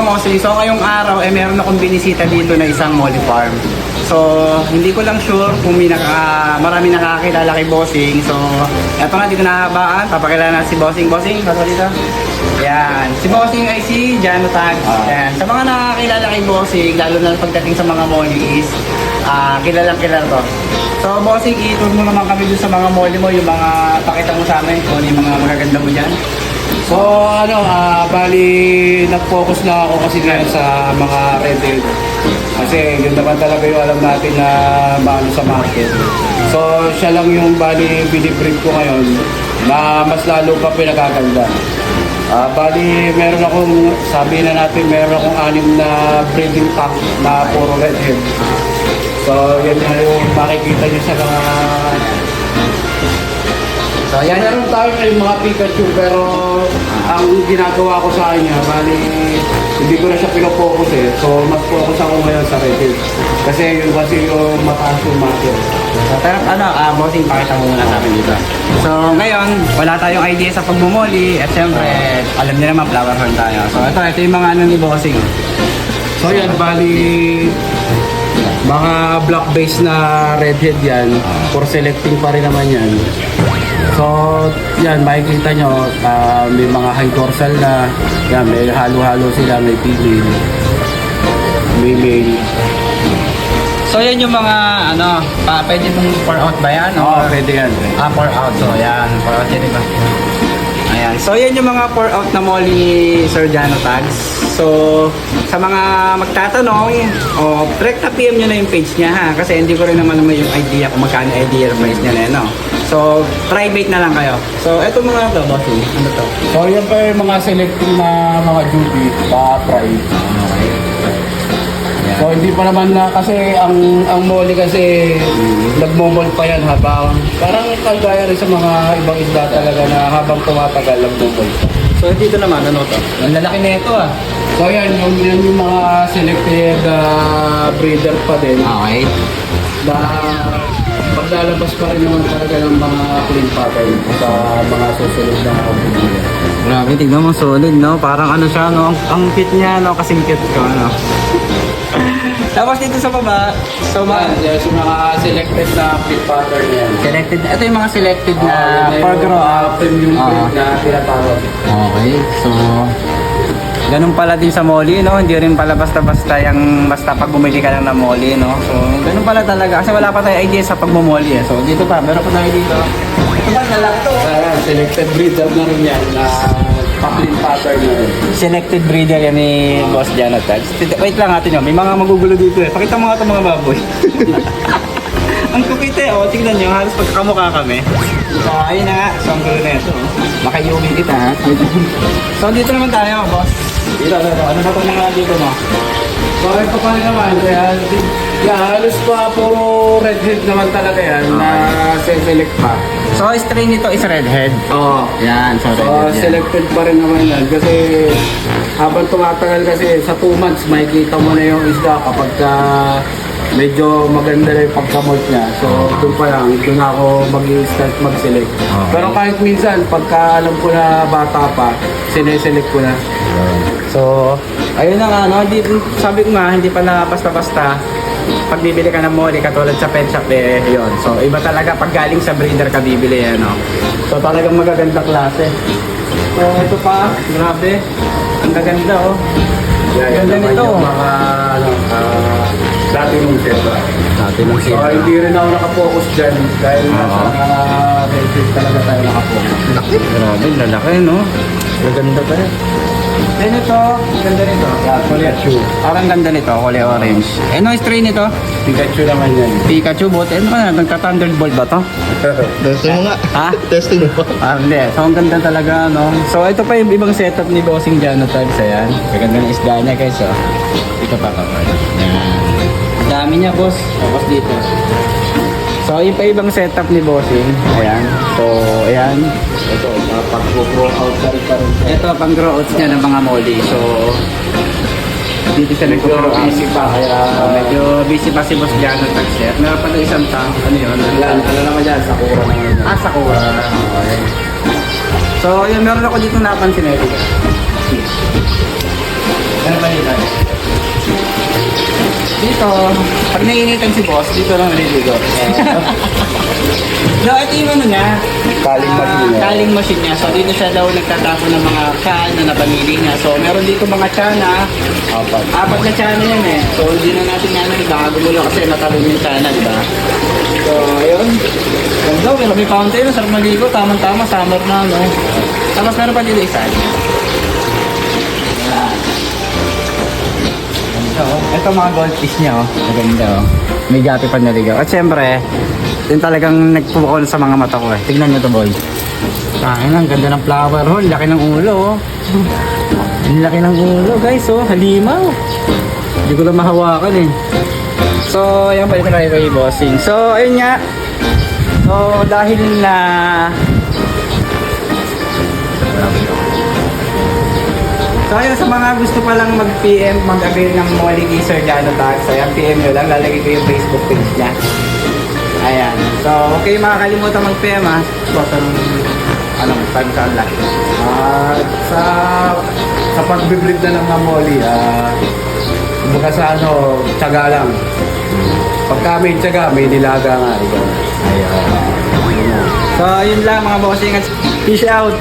mga bossing, so ngayong araw meron akong binisita dito na isang molly farm. So hindi ko lang sure kung marami nakakakilala kay bossing. So eto nga, dito nahabaan, papakilala natin si bossing. Bossing, pasok dito. Yan, si bossing ay si Jano Tags. Yan, sa mga nakakilala kay bossing, lalo na pagdating sa mga molly is kilalang kilala to. So bossing, i-tour mo naman kami dun sa mga molly mo, yung mga pakita mo sa amin kung ano yung mga magaganda mo dyan. So bali nag-focus na ako kasi ngayon sa mga redhead. Kasi yun naman talaga yung alam natin na maano sa market. So siya lang yung bali binibreed ko ngayon na mas lalo pa pinagaganda. Bali meron akong, sabi na natin meron akong 6 na breeding pack na puro redhead. So yan na yung makikita nyo sa mga... So yan, meron tayo kayong mga Pikachu, pero ang ginagawa ko sa kanya, bali hindi ko na siya pinofocus eh. So mas focus ako ngayon sa redhead. Kasi yun kasi yung mataas yung market. So, pero bossing, pakita mo muna sa amin dito. So ngayon, wala tayong idea sa pagmumoli. At syempre, alam niyo naman, flower horn tayo. So ito yung mga ano ni bossing. So yan, bali mga black base na redhead yan. For selecting pa rin naman yan. So yan, makikita nyo, may mga high dorsal na. Yan, may halo-halo sila, may female, may male. So yan yung mga pwede mong pour out ba yan? Oo, pwede yan. Pour out. So yan, pour out yan, diba? Ayan. So yan yung mga pour out na molly ni Sir Jano Tags. So sa mga magtatanong, direct na PM nyo na yung page niya ha. Kasi hindi ko rin naman yung idea kung magkano idea price niya na no. So private na lang kayo. So eto mga to, bossing. Ano to? So yan pa yung mga selecting na mga jubi, pa-price. Okay. So hindi pa naman na kasi ang molly kasi nagmomol pa yan habang parang kagaya rin sa mga ibang isda talaga na habang tumatagal nagmomol pa. So dito naman, ano to? Ang lalaki na ito ah. So yan yung mga selected breeder pa din. Okay. Na paglalabas pa rin naman talaga ng mga clean pattern sa mga susunod na breeder. Grabe, tignan mo, solid no? Parang ano siya no? Ang cute niya no? Kasing cute ko ano? Tapos dito sa baba, so Yes, yung mga selected na clean pattern yan. selected, ito yung mga selected na Yung for grow up. premium breed na tinatawag. Okay, so ganun pala din sa molly, no? Hindi rin pala basta-basta yung basta pag bumili ka lang ng molly, no? So ganun pala talaga kasi wala pa tayong idea sa pagmumolly eh. So dito pa, meron pa tayo dito. Ito ba, lalaki to? Ayan, selected breeder na rin yan na pa-clean pattern na rin. Selected breeder yan ni Boss Jano Tags. Wait lang natin yun, may mga magugulo dito eh. Pakita mo nga ito mga baboy. Ang kupit eh, tingnan nyo, halos pagkakamukha kami. So ayun na nga, so ang gulo na ito. Makayuming kita ha. So dito naman tayo, boss. Dito. Ano ba itong mga dito mo? So ito pa rin naman, kaya halos pa puro redhead naman talaga yan na select pa. So strain nito is redhead. Oo. Yan, so So redhead yan. selected pa rin naman yan kasi habang tumatagal kasi sa 2 months makikita mo na yung isda kapag medyo maganda na yung pagkamot niya. So doon pa lang, doon ako mag-start mag-select. Pero kahit minsan, pagka alam ko na bata pa, sineselect ko na. So, ayun na nga, no? Sabi ko nga, hindi pa na basta-basta pag bibili ka ng molly, katulad sa pet shop eh, yun. So, iba talaga pag galing sa breeder ka bibili, no? So, talagang magaganda klase. So, ito pa, grabe. Ang gaganda, oh. Yan Ganda naman nito. yung mga dati mong set. Dati ng So, hindi rin ako nakafocus dyan dahil nasa mga redhead talaga tayo nakafocus. Grabe, lalaki, no? Maganda pa rin. Then ito, ganda nito. Pikachu. Parang ganda nito, kulay orange. Ano yung strain nito? Pikachu naman yan. Pikachu, bote. Ano ka na? Nagka-thunderbolt ba to? Testing mo nga. Ha? Testing mo. Hindi. So, ang ganda talaga, no? So, ito pa yung ibang setup ni Bossing Jano Tags. Ayan. Maganda ng isda niya, guys, oh. Ito pa pa. Ayan. Ang dami niya, boss. Tapos dito. So, yung pa ibang setup ni Bossing. Ayan. So, ayan. Ito, pag-grow out ka rin pa rin. Ito, pang grow outs niya ng mga molly. So, dito siya nag-grow out. Busy pa, kaya Medyo busy pa si Boss Jano Tags. Meron pa doon isang tank. Ano yun? ano naman yan, Sakura naman yan. Sakura. Okay. So, yun, meron ako dito napansin na ito. Ano ba yun? dito, pag naiinitan si boss, dito lang naliligo. No, ito yung ano niya. Kaling machine niya. Kaling machine niya. So, dito siya daw nagtatapon ng mga can na napamili niya. So, meron dito mga can na apat na can na yan eh. So, hindi na natin yan gagumulo kasi natalon yung can na, di ba? So, ayun. Ganda, may fountain. Sarap maligo. Tamang-tama. Summer na, no? Tapos meron pa dito isa. Ito mga goldfish niya, oh. Maganda, oh. May gapi pa naligaw. At syempre, yun talagang nagpupukol sa mga mata ko, eh. Tignan nyo to, boy. Ang ganda ng flower, oh. Laki ng ulo, oh. Ang laki ng ulo, guys, oh. Halimaw. Hindi ko lang mahawakan, eh. So, yan pa ito na kay bossing. So, ayun nga. So, dahil na... So ayun, sa mga gusto pa lang mag-PM, mag-avail ng Molly Sir Jano Tax, ayan, PM nyo lang, lalagay ko yung Facebook page niya. Ayan. So, okay, makakalimutan mag-PM ha. So, saan lang. Sa pag-breed na ng mga molly, kumbaga sa ano, tiyaga lang. Pagka may tiyaga, may nilaga nga. Ayun. So, yun lang mga bossing. Peace out.